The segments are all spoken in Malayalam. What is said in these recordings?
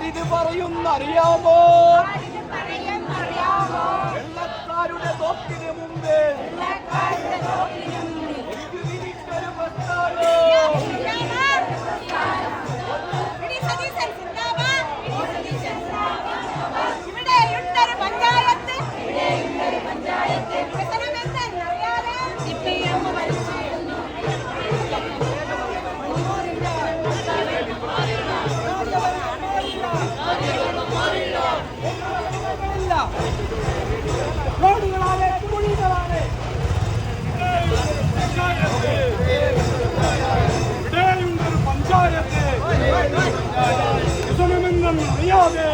ആരിത് പറയുന്നറിയാമോ? വെള്ളക്കാരുടെ തോക്കിന് മുമ്പേ വിരിച്ചൊരു പ്രസ്ഥാനം. അറിയാതെ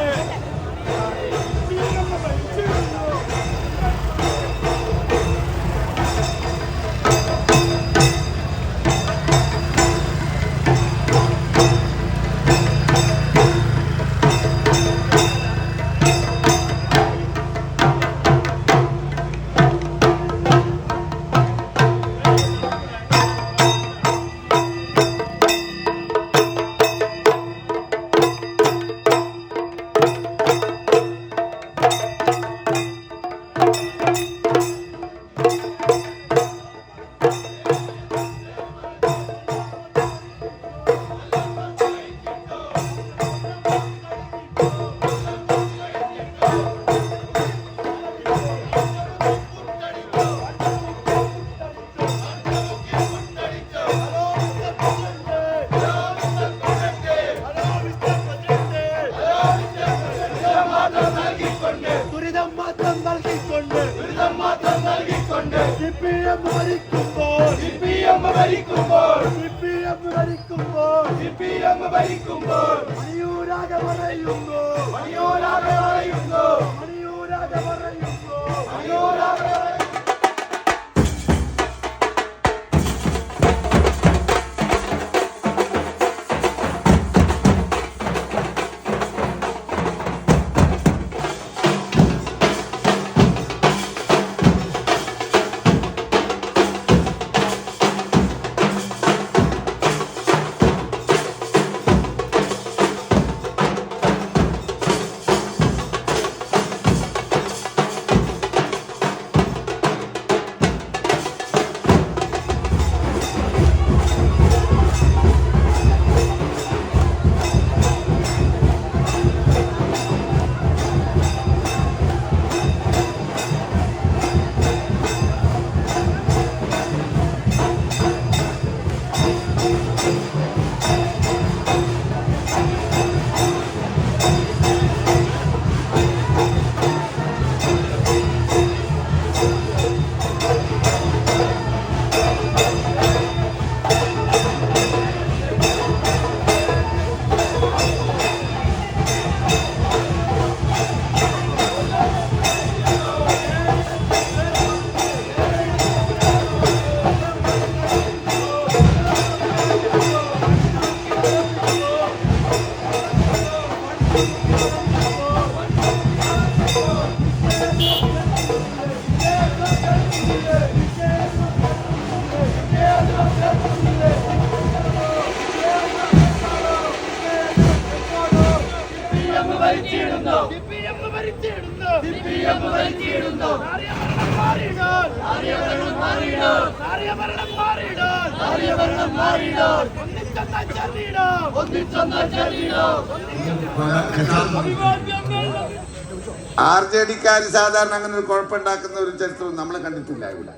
RJD-ക്കാർ സാധാരണ അങ്ങനെ ഒരു കുഴപ്പമുണ്ടാക്കുന്ന ഒരു ചരിത്രം നമ്മൾ കണ്ടിട്ടില്ല ഇവിടെ.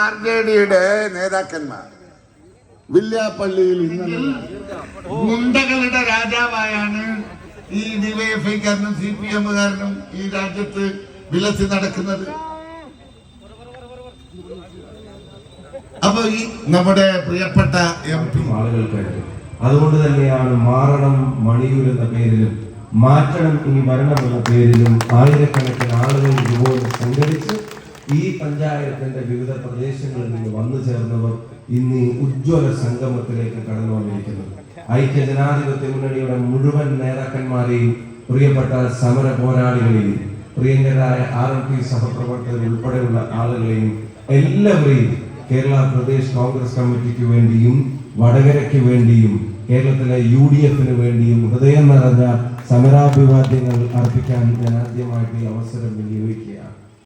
RJD-യുടെ നേതാക്കന്മാർ വില്യാപ്പള്ളിയിൽ ഇന്നലെ ഗുണ്ടകളുടെ രാജാവായാണ് ഈ ഡിവൈഎഫ്ഐക്കാരനും CPM-കാരനും ഈ രാജ്യത്ത് വിലസി നടക്കുന്നത്. അപ്പൊ ഈ നമ്മുടെ പ്രിയപ്പെട്ട MP ആളുകൾക്ക് അതുകൊണ്ട് തന്നെയാണ് മാറണം മണിയൂർ എന്ന പേരിലും മാറ്റണം ഇനി വരണം എന്ന പേരിലും ആയിരക്കണക്കിന് ആളുകൾ ഇതുപോലെ സംഘടിച്ച് ഈ പഞ്ചായത്തിന്റെ വിവിധ പ്രദേശങ്ങളിൽ നിന്ന് വന്നു ചേർന്നവർ ഇന്ന് ഈ ഉജ്ജ്വല സംഗമത്തിലേക്ക് കടന്നു വന്നിരിക്കുന്നത്. ഐക്യ ജനാധിപത്യ മുന്നണിയുടെ മുഴുവൻ നേതാക്കന്മാരെയും പ്രിയപ്പെട്ട സമര പോരാളികളെയും പ്രിയങ്കരായ RMP സഹപ്രവർത്തകർ ഉൾപ്പെടെയുള്ള ആളുകളെയും എല്ലാവരെയും കേരള പ്രദേശ് കോൺഗ്രസ് കമ്മിറ്റിക്ക് വേണ്ടിയും വടകരയ്ക്ക് വേണ്ടിയും കേരളത്തിലെ UDF-ന് വേണ്ടിയും ഹൃദയം നിറഞ്ഞ സമരാഭിവാദ്യങ്ങൾ അർപ്പിക്കാൻ ഞാൻ ആദ്യമായിട്ട് ഈ അവസരം വിനിയോഗിക്കുകയാണ്.